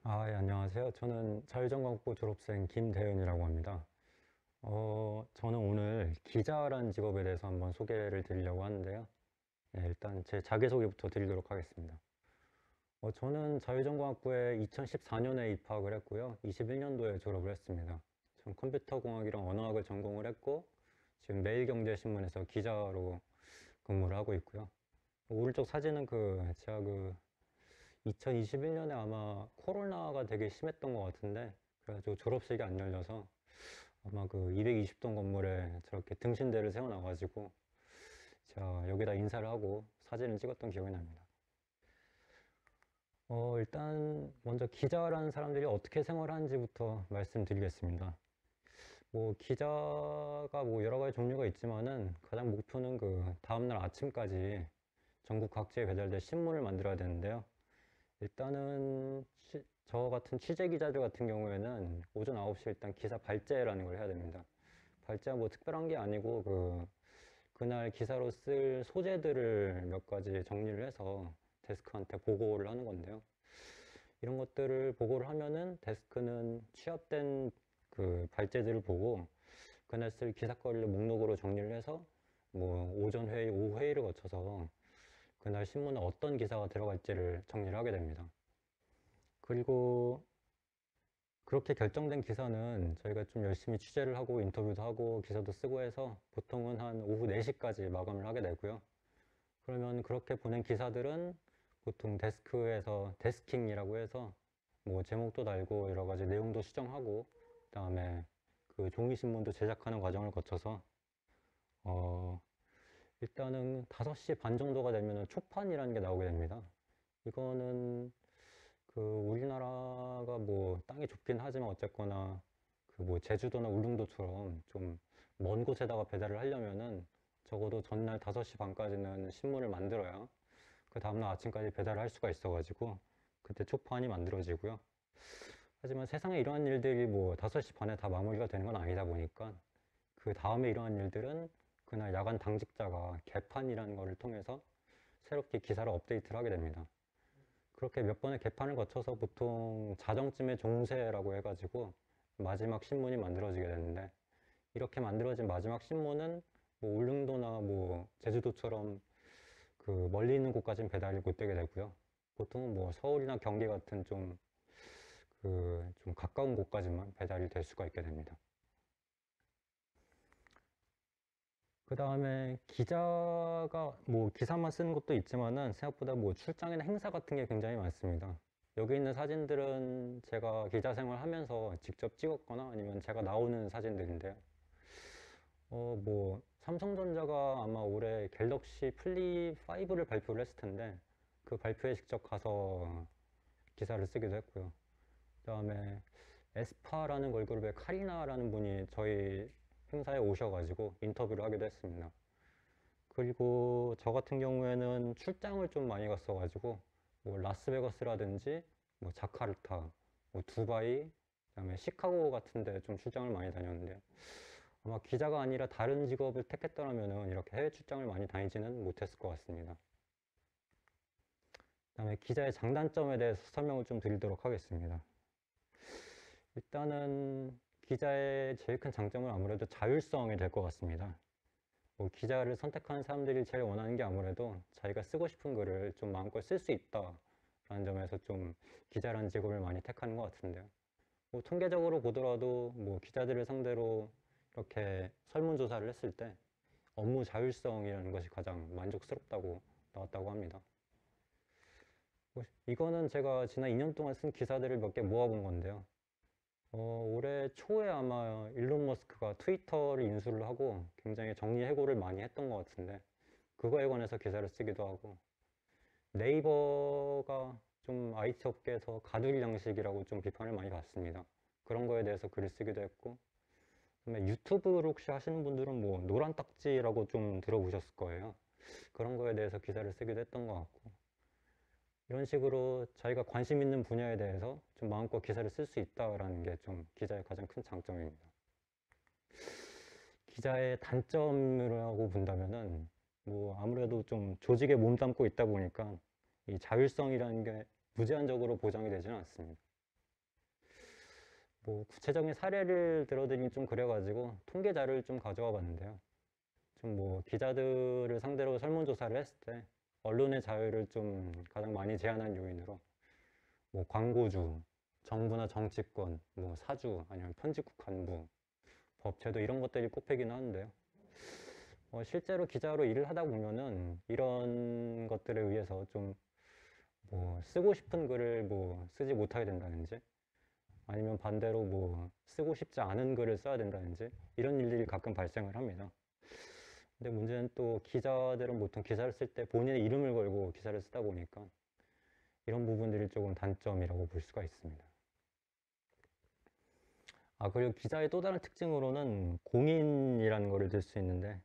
예, 안녕하세요. 저는 자유전공학부 졸업생 김대현이라고 합니다. 저는 오늘 기자라는 직업에 대해서 한번 소개를 드리려고 하는데요. 네, 일단 제 자기소개부터 드리도록 하겠습니다. 저는 자유전공학부에 2014년에 입학을 했고요. 21년도에 졸업을 했습니다. 전 컴퓨터공학이랑 언어학을 전공을 했고, 지금 매일경제신문에서 기자로 근무를 하고 있고요. 오른쪽 사진은 제가 2021년에 아마 코로나가 되게 심했던 것 같은데, 그래가지고 졸업식이 안 열려서 아마 220동 건물에 저렇게 등신대를 세워놔가지고 제가 여기다 인사를 하고 사진을 찍었던 기억이 납니다. 일단 먼저 기자라는 사람들이 어떻게 생활하는지부터 말씀드리겠습니다. 기자가 여러 가지 종류가 있지만은 가장 목표는 다음날 아침까지 전국 각지에 배달될 신문을 만들어야 되는데요. 일단은 저 같은 취재 기자들 같은 경우에는 오전 9시에 일단 기사 발제라는 걸 해야 됩니다. 발제가 특별한 게 아니고 그날 기사로 쓸 소재들을 몇 가지 정리를 해서 데스크한테 보고를 하는 건데요. 이런 것들을 보고를 하면은 데스크는 취합된 발제들을 보고 그날 쓸 기사거리를 목록으로 정리를 해서 오전 회의, 오후 회의를 거쳐서 그날 신문에 어떤 기사가 들어갈지를 정리를 하게 됩니다. 그리고 그렇게 결정된 기사는 저희가 좀 열심히 취재를 하고 인터뷰도 하고 기사도 쓰고 해서 보통은 한 오후 4시까지 마감을 하게 되고요. 그러면 그렇게 보낸 기사들은 보통 데스크에서 데스킹이라고 해서 제목도 달고 여러 가지 내용도 수정하고 그다음에 종이 신문도 제작하는 과정을 거쳐서 어 일단은 5시 반 정도가 되면 초판이라는 게 나오게 됩니다. 이거는 우리나라가 땅이 좁긴 하지만 어쨌거나 제주도나 울릉도처럼 좀 먼 곳에다가 배달을 하려면은 적어도 전날 5시 반까지는 신문을 만들어야 그 다음날 아침까지 배달을 할 수가 있어가지고 그때 초판이 만들어지고요. 하지만 세상에 이러한 일들이 5시 반에 다 마무리가 되는 건 아니다 보니까 그 다음에 이러한 일들은 그날 야간 당직자가 개판이라는 거를 통해서 새롭게 기사를 업데이트를 하게 됩니다. 그렇게 몇 번의 개판을 거쳐서 보통 자정쯤에 종세라고 해가지고 마지막 신문이 만들어지게 되는데 이렇게 만들어진 마지막 신문은 울릉도나 제주도처럼 멀리 있는 곳까지는 배달이 못 되게 되고요. 보통은 서울이나 경기 같은 좀 가까운 곳까지만 배달이 될 수가 있게 됩니다. 그 다음에 기자가 기사만 쓰는 것도 있지만은 생각보다 출장이나 행사 같은 게 굉장히 많습니다. 여기 있는 사진들은 제가 기자 생활 하면서 직접 찍었거나 아니면 제가 나오는 사진들인데요. 삼성전자가 아마 올해 갤럭시 플립 5를 발표를 했을 텐데 그 발표에 직접 가서 기사를 쓰기도 했고요. 그 다음에 에스파라는 걸그룹의 카리나라는 분이 저희 행사에 오셔가지고 인터뷰를 하기도 했습니다. 그리고 저 같은 경우에는 출장을 좀 많이 갔어가지고 라스베가스라든지 자카르타, 두바이, 그다음에 시카고 같은 데 좀 출장을 많이 다녔는데요. 아마 기자가 아니라 다른 직업을 택했더라면 이렇게 해외 출장을 많이 다니지는 못했을 것 같습니다. 그다음에 기자의 장단점에 대해서 설명을 좀 드리도록 하겠습니다. 일단은 기자의 제일 큰 장점은 아무래도 자율성이 될 것 같습니다. 기자를 선택하는 사람들이 제일 원하는 게 아무래도 자기가 쓰고 싶은 글을 좀 마음껏 쓸 수 있다라는 점에서 좀 기자라는 직업을 많이 택하는 것 같은데요. 통계적으로 보더라도 기자들을 상대로 이렇게 설문조사를 했을 때 업무 자율성이라는 것이 가장 만족스럽다고 나왔다고 합니다. 이거는 제가 지난 2년 동안 쓴 기사들을 몇 개 모아본 건데요. 올해 초에 아마 일론 머스크가 트위터를 인수를 하고 굉장히 정리해고를 많이 했던 것 같은데 그거에 관해서 기사를 쓰기도 하고 네이버가 좀 IT 업계에서 가두리 양식이라고 좀 비판을 많이 받습니다. 그런 거에 대해서 글을 쓰기도 했고 그다음에 유튜브를 혹시 하시는 분들은 노란 딱지라고 좀 들어보셨을 거예요. 그런 거에 대해서 기사를 쓰기도 했던 것 같고 이런 식으로 자기가 관심 있는 분야에 대해서 좀 마음껏 기사를 쓸 수 있다라는 게 좀 기자의 가장 큰 장점입니다. 기자의 단점이라고 본다면은 아무래도 좀 조직에 몸담고 있다 보니까 이 자율성이라는 게 무제한적으로 보장이 되지는 않습니다. 뭐 구체적인 사례를 들어드리긴 좀 그래가지고 통계 자료를 좀 가져와 봤는데요. 좀 뭐 기자들을 상대로 설문조사를 했을 때 언론의 자유를 좀 가장 많이 제한한 요인으로 뭐 광고주, 정부나 정치권, 뭐 사주, 아니면 편집국 간부, 법제도 이런 것들이 꼽히긴 하는데요. 실제로 기자로 일을 하다 보면은 이런 것들에 의해서 좀 뭐 쓰고 싶은 글을 뭐 쓰지 못하게 된다든지 아니면 반대로 뭐 쓰고 싶지 않은 글을 써야 된다든지 이런 일들이 가끔 발생을 합니다. 근데 문제는 또 기자들은 보통 기사를 쓸 때 본인의 이름을 걸고 기사를 쓰다 보니까 이런 부분들이 조금 단점이라고 볼 수가 있습니다. 아, 그리고 기자의 또 다른 특징으로는 공인이라는 거를 들 수 있는데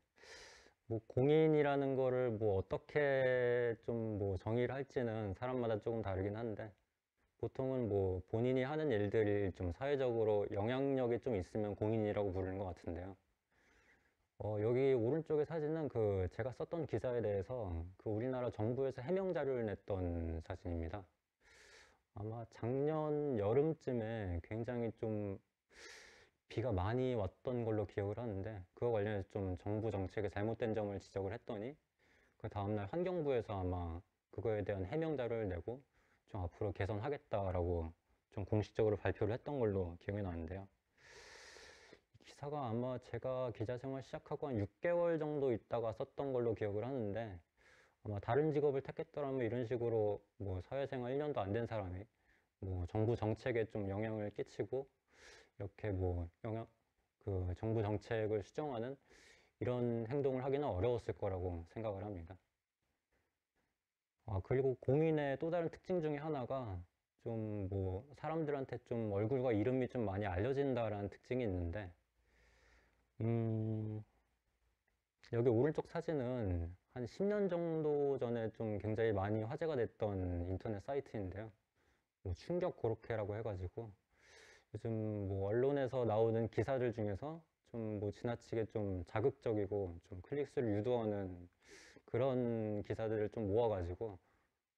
뭐 공인이라는 거를 뭐 어떻게 좀 뭐 정의를 할지는 사람마다 조금 다르긴 한데 보통은 뭐 본인이 하는 일들이 좀 사회적으로 영향력이 좀 있으면 공인이라고 부르는 것 같은데요. 여기 오른쪽의 사진은 그 제가 썼던 기사에 대해서 그 우리나라 정부에서 해명 자료를 냈던 사진입니다. 아마 작년 여름쯤에 굉장히 좀 비가 많이 왔던 걸로 기억을 하는데 그거 관련해서 좀 정부 정책에 잘못된 점을 지적을 했더니 그 다음날 환경부에서 아마 그거에 대한 해명 자료를 내고 좀 앞으로 개선하겠다라고 좀 공식적으로 발표를 했던 걸로 기억이 나는데요. 이 기사가 아마 제가 기자 생활 시작하고 한 6개월 정도 있다가 썼던 걸로 기억을 하는데 아마 다른 직업을 택했더라면 이런 식으로 뭐 사회생활 1년도 안 된 사람이 뭐 정부 정책에 좀 영향을 끼치고 이렇게 뭐 그 정부 정책을 수정하는 이런 행동을 하기는 어려웠을 거라고 생각을 합니다. 그리고 공인의 또 다른 특징 중에 하나가 좀 뭐 사람들한테 좀 얼굴과 이름이 좀 많이 알려진다라는 특징이 있는데, 음, 여기 오른쪽 사진은 한 10년 정도 전에 좀 굉장히 많이 화제가 됐던 인터넷 사이트인데요. 뭐 충격 고로케라고 해가지고 요즘 뭐 언론에서 나오는 기사들 중에서 좀 뭐 지나치게 좀 자극적이고 좀 클릭수를 유도하는 그런 기사들을 좀 모아가지고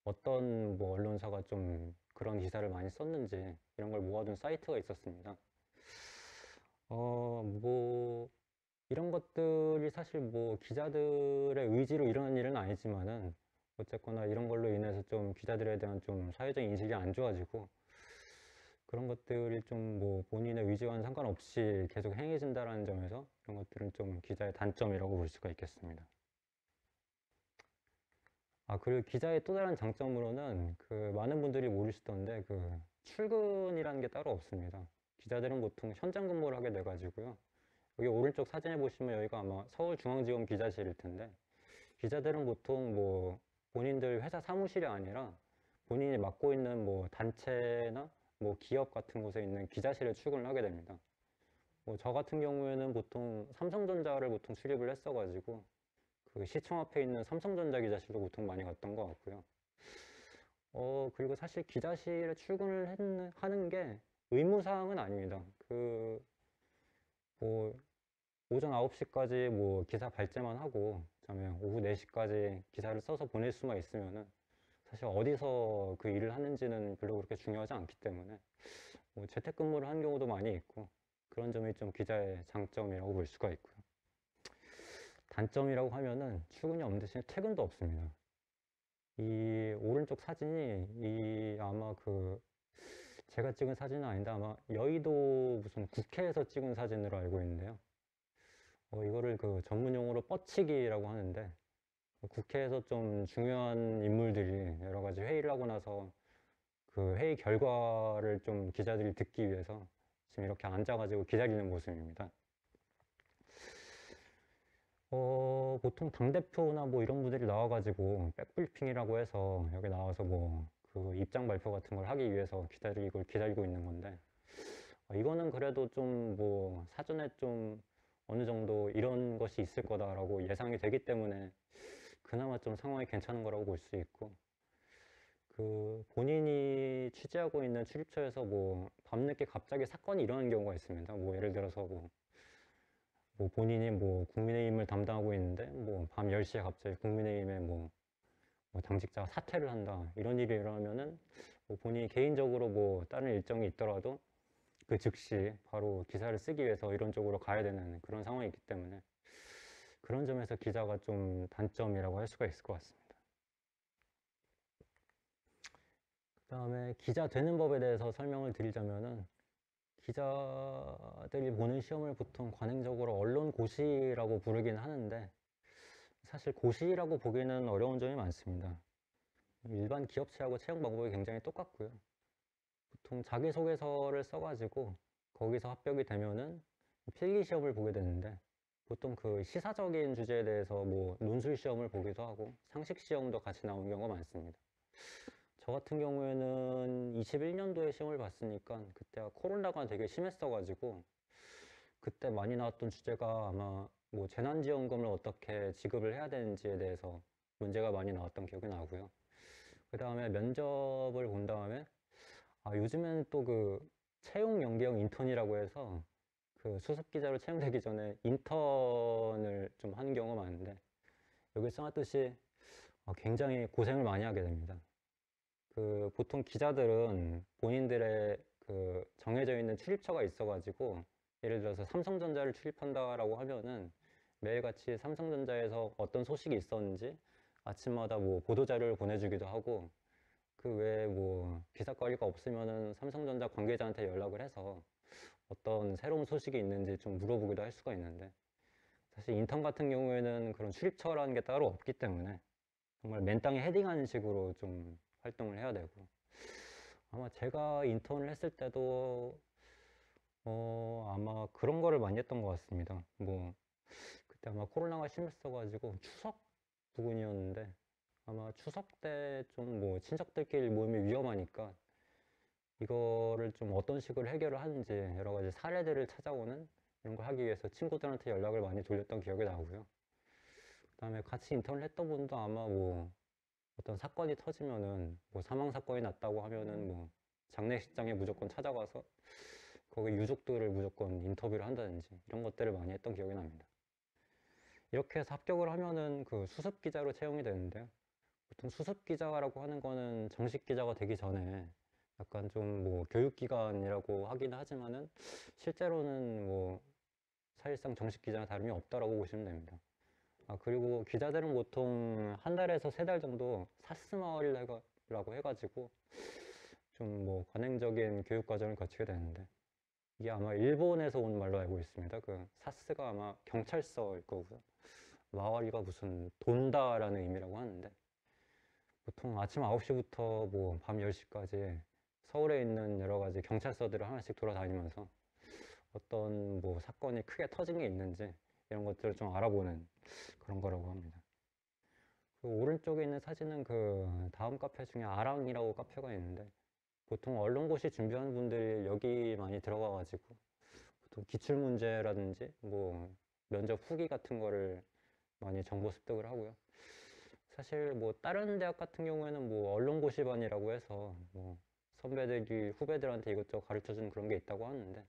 어떤 뭐 언론사가 좀 그런 기사를 많이 썼는지 이런 걸 모아둔 사이트가 있었습니다. 뭐 이런 것들이 사실 뭐 기자들의 의지로 일어난 일은 아니지만은 어쨌거나 이런 걸로 인해서 좀 기자들에 대한 좀 사회적 인식이 안 좋아지고 그런 것들이 좀 뭐 본인의 의지와는 상관없이 계속 행해진다라는 점에서 이런 것들은 좀 기자의 단점이라고 볼 수가 있겠습니다. 그리고 기자의 또 다른 장점으로는 그 많은 분들이 모르시던데 그 출근이라는 게 따로 없습니다. 기자들은 보통 현장 근무를 하게 돼가지고요. 여기 오른쪽 사진에 보시면 여기가 아마 서울중앙지검 기자실일 텐데 기자들은 보통 뭐 본인들 회사 사무실이 아니라 본인이 맡고 있는 뭐 단체나 뭐 기업 같은 곳에 있는 기자실에 출근을 하게 됩니다. 뭐 저 같은 경우에는 보통 삼성전자를 보통 출입을 했어가지고 그 시청 앞에 있는 삼성전자 기자실도 보통 많이 갔던 것 같고요. 그리고 사실 기자실에 하는 게 의무사항은 아닙니다. 뭐, 오전 9시까지 뭐 기사 발제만 하고, 그다음에 오후 4시까지 기사를 써서 보낼 수만 있으면은 사실 어디서 그 일을 하는지는 별로 그렇게 중요하지 않기 때문에 뭐 재택근무를 하는 경우도 많이 있고 그런 점이 좀 기자의 장점이라고 볼 수가 있고요. 단점이라고 하면은 출근이 없는 대신에 퇴근도 없습니다. 이 오른쪽 사진이 아마 그 제가 찍은 사진은 아닌데 아마 여의도 무슨 국회에서 찍은 사진으로 알고 있는데요. 이거를 그 전문 용어로 뻗치기라고 하는데 국회에서 좀 중요한 인물들이 여러 가지 회의를 하고 나서 그 회의 결과를 좀 기자들이 듣기 위해서 지금 이렇게 앉아가지고 기다리는 모습입니다. 보통 당대표나 뭐 이런 분들이 나와가지고 백브리핑이라고 해서 여기 나와서 뭐 그 입장 발표 같은 걸 하기 위해서 기다리고 있는 건데 이거는 그래도 좀 뭐 사전에 좀 어느 정도 이런 것이 있을 거다라고 예상이 되기 때문에 그나마 좀 상황이 괜찮은 거라고 볼 수 있고 그 본인이 취재하고 있는 출입처에서 뭐 밤늦게 갑자기 사건이 일어나는 경우가 있습니다. 뭐 예를 들어서 뭐 본인이 뭐 국민의힘을 담당하고 있는데 뭐 밤 10시에 갑자기 국민의힘에 뭐 당직자가 사퇴를 한다 이런 일이 일어나면은 뭐 본인이 개인적으로 뭐 다른 일정이 있더라도 그 즉시 바로 기사를 쓰기 위해서 이런 쪽으로 가야 되는 그런 상황이 있기 때문에 그런 점에서 기자가 좀 단점이라고 할 수가 있을 것 같습니다. 그 다음에 기자 되는 법에 대해서 설명을 드리자면은 기자들이 보는 시험을 보통 관행적으로 언론고시라고 부르긴 하는데 사실 고시라고 보기에는 어려운 점이 많습니다. 일반 기업체하고 채용 방법이 굉장히 똑같고요. 보통 자기소개서를 써가지고 거기서 합격이 되면은 필기 시험을 보게 되는데 보통 그 시사적인 주제에 대해서 뭐 논술 시험을 보기도 하고 상식 시험도 같이 나오는 경우가 많습니다. 저 같은 경우에는 21년도에 시험을 봤으니까 그때가 코로나가 되게 심했어가지고 그때 많이 나왔던 주제가 아마 뭐 재난지원금을 어떻게 지급을 해야 되는지에 대해서 문제가 많이 나왔던 기억이 나고요. 그 다음에 면접을 본 다음에 요즘에는 또 그 채용 연계형 인턴이라고 해서 그 수습 기자로 채용되기 전에 인턴을 좀 하는 경우가 많은데 여기 써놨듯이 굉장히 고생을 많이 하게 됩니다. 그 보통 기자들은 본인들의 그 정해져 있는 출입처가 있어가지고 예를 들어서 삼성전자를 출입한다라고 하면은 매일같이 삼성전자에서 어떤 소식이 있었는지 아침마다 뭐 보도자료를 보내주기도 하고 그 외에 뭐 기사거리가 없으면은 삼성전자 관계자한테 연락을 해서 어떤 새로운 소식이 있는지 좀 물어보기도 할 수가 있는데 사실 인턴 같은 경우에는 그런 출입처라는 게 따로 없기 때문에 정말 맨 땅에 헤딩하는 식으로 좀 활동을 해야 되고 아마 제가 인턴을 했을 때도 아마 그런 거를 많이 했던 것 같습니다. 뭐 그때 아마 코로나가 심했어가지고 추석 부근이었는데 아마 추석 때 좀 뭐 친척들끼리 모임이 위험하니까 이거를 좀 어떤 식으로 해결을 하는지 여러 가지 사례들을 찾아오는 이런 걸 하기 위해서 친구들한테 연락을 많이 돌렸던 기억이 나고요. 그 다음에 같이 인턴을 했던 분도 아마 뭐 어떤 사건이 터지면은 뭐 사망 사건이 났다고 하면은 뭐 장례식장에 무조건 찾아가서 거기 유족들을 무조건 인터뷰를 한다든지 이런 것들을 많이 했던 기억이 납니다. 이렇게 해서 합격을 하면은 그 수습 기자로 채용이 되는데요. 보통 수습 기자라고 하는 거는 정식 기자가 되기 전에 약간 좀 뭐 교육기관이라고 하긴 하지만은 실제로는 뭐 사실상 정식 기자나 다름이 없다라고 보시면 됩니다. 그리고 기자들은 보통 한 달에서 세 달 정도 사스마을이라고 해가지고 좀 뭐 관행적인 교육 과정을 거치게 되는데 이게 아마 일본에서 온 말로 알고 있습니다. 그 사스가 아마 경찰서일 거고요. 마을이가 무슨 돈다라는 의미라고 하는데 보통 아침 9시부터 뭐 밤 10시까지 서울에 있는 여러 가지 경찰서들을 하나씩 돌아다니면서 어떤 뭐 사건이 크게 터진 게 있는지 이런 것들을 좀 알아보는 그런 거라고 합니다. 그 오른쪽에 있는 사진은 그 다음 카페 중에 아랑이라고 카페가 있는데 보통 언론고시 준비하는 분들이 여기 많이 들어가가지고 보통 기출문제라든지 뭐 면접 후기 같은 거를 많이 정보 습득을 하고요. 사실 뭐 다른 대학 같은 경우에는 뭐 언론고시반이라고 해서 뭐 선배들이 후배들한테 이것저것 가르쳐주는 그런 게 있다고 하는데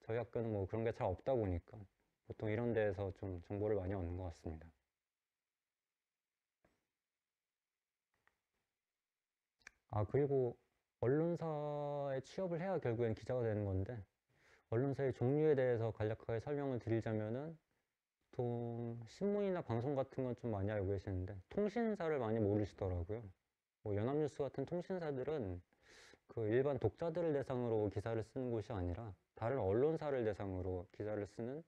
저희 학교는 뭐 그런 게 잘 없다 보니까 보통 이런 데에서 좀 정보를 많이 얻는 것 같습니다. 그리고 언론사에 취업을 해야 결국엔 기자가 되는 건데 언론사의 종류에 대해서 간략하게 설명을 드리자면은 보통 신문이나 방송 같은 건 좀 많이 알고 계시는데 통신사를 많이 모르시더라고요. 뭐 연합뉴스 같은 통신사들은 그 일반 독자들을 대상으로 기사를 쓰는 곳이 아니라 다른 언론사를 대상으로 기사를 쓰는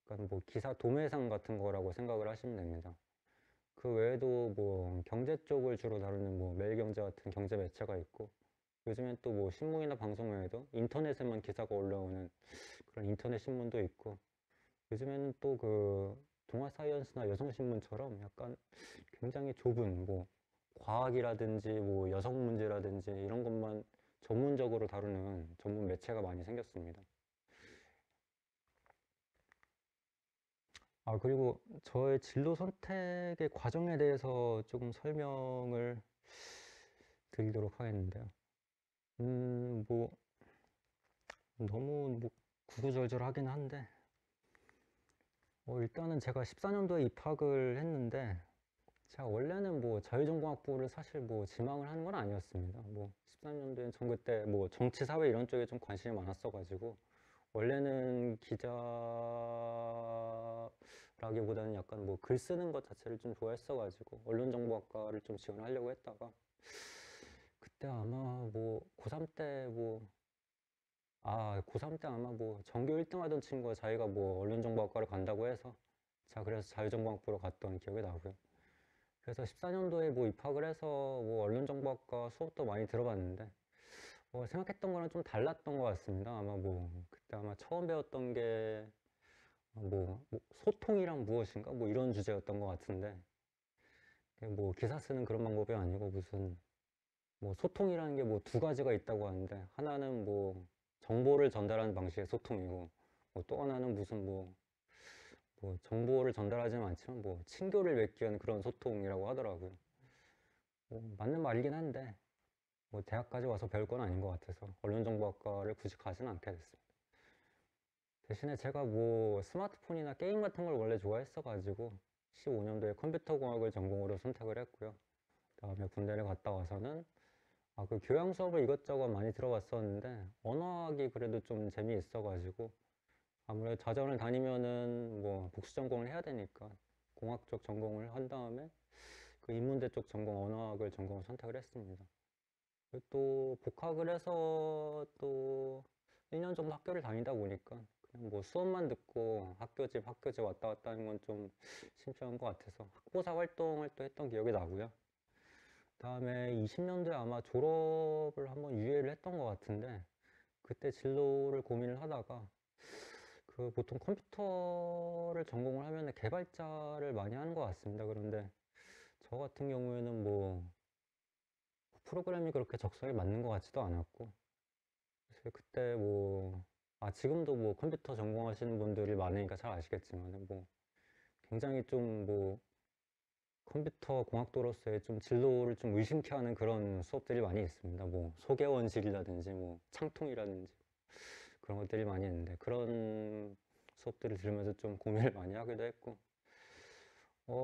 약간 뭐 기사 도매상 같은 거라고 생각을 하시면 됩니다. 그 외에도 뭐 경제 쪽을 주로 다루는 뭐 매일경제 같은 경제 매체가 있고 요즘엔 또 뭐 신문이나 방송 외에도 인터넷에만 기사가 올라오는 그런 인터넷 신문도 있고 요즘에는 또 그 동아 사이언스나 여성신문처럼 약간 굉장히 좁은 뭐 과학이라든지 뭐 여성 문제라든지 이런 것만 전문적으로 다루는 전문 매체가 많이 생겼습니다. 그리고 저의 진로 선택의 과정에 대해서 조금 설명을 드리도록 하겠는데요. 뭐 너무 뭐 구구절절하긴 한데 일단은 제가 14년도에 입학을 했는데 제가 원래는 뭐 자유전공학부를 사실 뭐 지망을 하는 건 아니었습니다. 뭐 13년도엔 전 그때 뭐 정치, 사회 이런 쪽에 좀 관심이 많았어가지고 원래는 기자라기보다는 약간 뭐 글 쓰는 것 자체를 좀 좋아했어가지고 언론정보학과를 좀 지원하려고 했다가 그때 아마 뭐 고3 때 뭐 고3 때 아마 뭐 전교 1등 하던 친구가 자기가 뭐 언론정보학과를 간다고 해서 제가 그래서 자유정보학부로 갔던 기억이 나고요. 그래서 14년도에 뭐 입학을 해서 뭐 언론정보학과 수업도 많이 들어봤는데 생각했던 거랑 좀 달랐던 것 같습니다. 아마 뭐 그때 아마 처음 배웠던 게 뭐 소통이란 무엇인가 뭐 이런 주제였던 것 같은데 뭐 기사 쓰는 그런 방법이 아니고 무슨 뭐 소통이라는 게 뭐 두 가지가 있다고 하는데 하나는 뭐 정보를 전달하는 방식의 소통이고 뭐 또 하나는 무슨 뭐 정보를 전달하지는 않지만 뭐 친교를 맺기 위한 그런 소통이라고 하더라고요. 뭐 맞는 말이긴 한데 뭐 대학까지 와서 배울 건 아닌 것 같아서 언론정보학과를 굳이 가지는 않게 됐습니다. 대신에 제가 뭐 스마트폰이나 게임 같은 걸 원래 좋아했어가지고 15년도에 컴퓨터공학을 전공으로 선택을 했고요. 그다음에 군대를 갔다 와서는 그 교양 수업을 이것저것 많이 들어봤었는데 언어학이 그래도 좀 재미있어가지고 아무래도 자전을 다니면은 뭐 복수 전공을 해야 되니까 공학 쪽 전공을 한 다음에 그 인문대 쪽 전공 언어학을 전공을 선택을 했습니다. 그리고 또 복학을 해서 또 1년 정도 학교를 다니다 보니까 그냥 뭐 수업만 듣고 학교집 왔다 갔다 하는 건 좀 심심한 것 같아서 학보사 활동을 또 했던 기억이 나고요. 다음에 20년도에 아마 졸업을 한번 유예를 했던 것 같은데 그때 진로를 고민을 하다가 그 보통 컴퓨터를 전공을 하면 개발자를 많이 하는 것 같습니다. 그런데 저 같은 경우에는 뭐 프로그램이 그렇게 적성에 맞는 것 같지도 않았고 사실 그때 뭐 지금도 뭐 컴퓨터 전공하시는 분들이 많으니까 잘 아시겠지만 뭐 굉장히 좀 뭐 컴퓨터 공학도로서의 좀 진로를 좀 의심케 하는 그런 수업들이 많이 있습니다. 뭐 소개원식이라든지 뭐 창통이라든지 그런 것들이 많이 있는데 그런 수업들을 들으면서 좀 고민을 많이 하기도 했고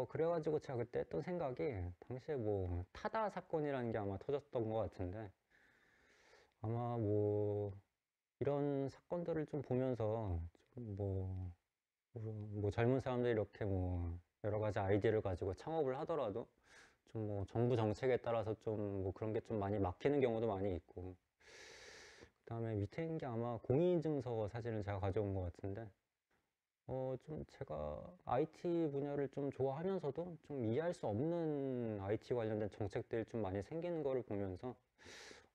그래가지고 제가 그때 했던 생각이 당시에 뭐 타다 사건이라는 게 아마 터졌던 것 같은데 아마 뭐 이런 사건들을 좀 보면서 뭐 젊은 사람들이 이렇게 뭐 여러 가지 아이디어를 가지고 창업을 하더라도 좀 뭐 정부 정책에 따라서 좀 뭐 그런 게 좀 많이 막히는 경우도 많이 있고 그다음에 밑에 있는 게 아마 공인인증서 사진을 제가 가져온 것 같은데 좀 제가 IT 분야를 좀 좋아하면서도 좀 이해할 수 없는 IT 관련된 정책들이 좀 많이 생기는 거를 보면서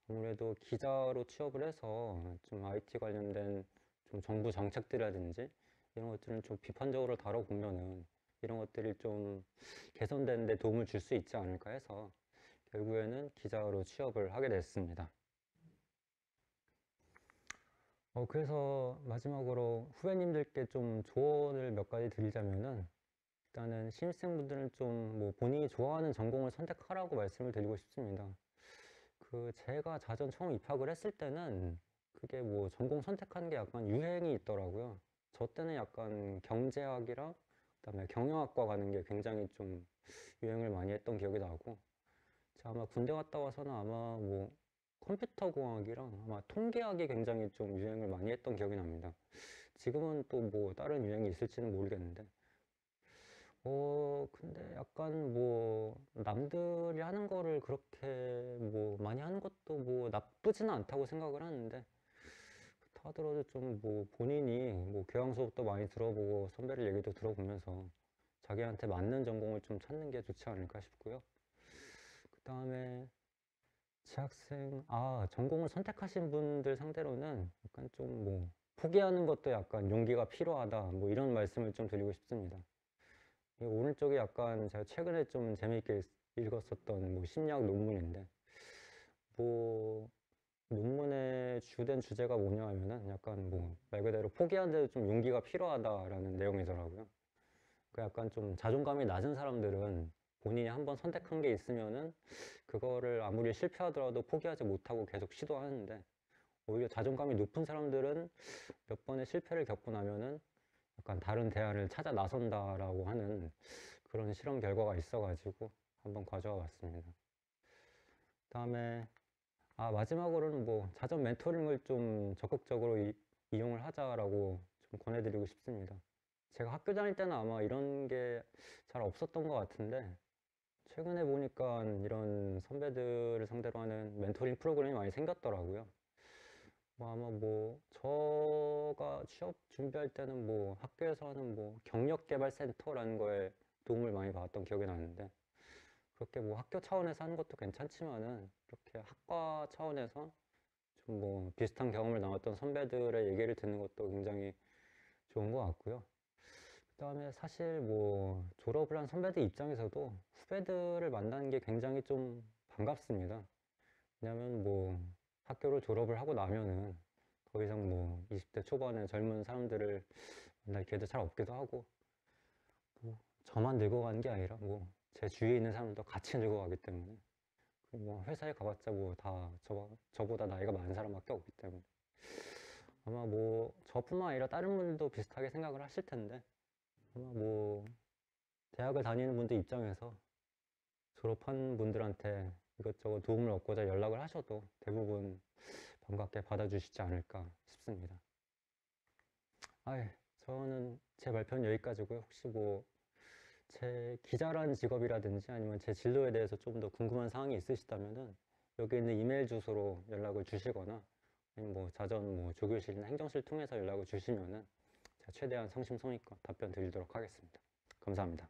아무래도 기자로 취업을 해서 좀 IT 관련된 좀 정부 정책들이라든지 이런 것들은 좀 비판적으로 다뤄보면은 이런 것들이 좀 개선되는 데 도움을 줄 수 있지 않을까 해서 결국에는 기자로 취업을 하게 됐습니다. 그래서 마지막으로 후배님들께 좀 조언을 몇 가지 드리자면은 일단은 신입생분들은 좀 뭐 본인이 좋아하는 전공을 선택하라고 말씀을 드리고 싶습니다. 그 제가 자전 처음 입학을 했을 때는 그게 뭐 전공 선택하는 게 약간 유행이 있더라고요. 저 때는 약간 경제학이랑 그다음에 경영학과 가는 게 굉장히 좀 유행을 많이 했던 기억이 나고 제가 아마 군대 갔다 와서는 아마 뭐 컴퓨터 공학이랑 아마 통계학이 굉장히 좀 유행을 많이 했던 기억이 납니다. 지금은 또 뭐 다른 유행이 있을지는 모르겠는데 근데 약간 뭐, 남들이 하는 거를 그렇게 뭐, 많이 하는 것도 뭐, 나쁘지는 않다고 생각을 하는데, 그렇다 하더라도 좀 뭐, 본인이 뭐, 교양 수업도 많이 들어보고, 선배들 얘기도 들어보면서, 자기한테 맞는 전공을 좀 찾는 게 좋지 않을까 싶고요. 그 다음에, 전공을 선택하신 분들 상대로는 약간 좀 뭐, 포기하는 것도 약간 용기가 필요하다, 뭐, 이런 말씀을 좀 드리고 싶습니다. 이 오른쪽에 약간 제가 최근에 좀 재미있게 읽었었던 뭐 심리학 논문인데 뭐 논문의 주된 주제가 뭐냐 하면은 약간 뭐 말 그대로 포기하는데 좀 용기가 필요하다라는 내용이더라고요. 그 약간 좀 자존감이 낮은 사람들은 본인이 한번 선택한 게 있으면은 그거를 아무리 실패하더라도 포기하지 못하고 계속 시도하는데 오히려 자존감이 높은 사람들은 몇 번의 실패를 겪고 나면은 약간 다른 대안을 찾아 나선다라고 하는 그런 실험 결과가 있어가지고 한번 가져와 봤습니다. 그다음에 마지막으로는 뭐 자전 멘토링을 좀 적극적으로 이용을 하자라고 좀 권해드리고 싶습니다. 제가 학교 다닐 때는 아마 이런 게 잘 없었던 것 같은데 최근에 보니까 이런 선배들을 상대로 하는 멘토링 프로그램이 많이 생겼더라고요. 뭐 아마 뭐 저가 취업 준비할 때는 뭐 학교에서 하는 뭐 경력개발센터라는 거에 도움을 많이 받았던 기억이 나는데 그렇게 뭐 학교 차원에서 하는 것도 괜찮지만은 이렇게 학과 차원에서 좀 뭐 비슷한 경험을 나눴던 선배들의 얘기를 듣는 것도 굉장히 좋은 것 같고요. 그다음에 사실 뭐 졸업을 한 선배들 입장에서도 후배들을 만나는 게 굉장히 좀 반갑습니다. 왜냐면 뭐 학교를 졸업을 하고 나면은 더 이상 뭐 20대 초반의 젊은 사람들을 만날 기회도 잘 없기도 하고 뭐 저만 늙어가는 게 아니라 뭐 제 주위에 있는 사람도 같이 늙어가기 때문에 그리고 뭐 회사에 가봤자 뭐 다 저보다 나이가 많은 사람밖에 없기 때문에 아마 뭐 저뿐만 아니라 다른 분들도 비슷하게 생각을 하실 텐데 아마 뭐 대학을 다니는 분들 입장에서 졸업한 분들한테 이것저것 도움을 얻고자 연락을 하셔도 대부분 반갑게 받아주시지 않을까 싶습니다. 저는 제 발표는 여기까지고요. 혹시 뭐 제 기자라는 직업이라든지 아니면 제 진로에 대해서 좀 더 궁금한 사항이 있으시다면은 여기 있는 이메일 주소로 연락을 주시거나 아니면 뭐 자전 뭐 조교실이나 행정실 통해서 연락을 주시면은 제가 최대한 성심성의껏 답변 드리도록 하겠습니다. 감사합니다.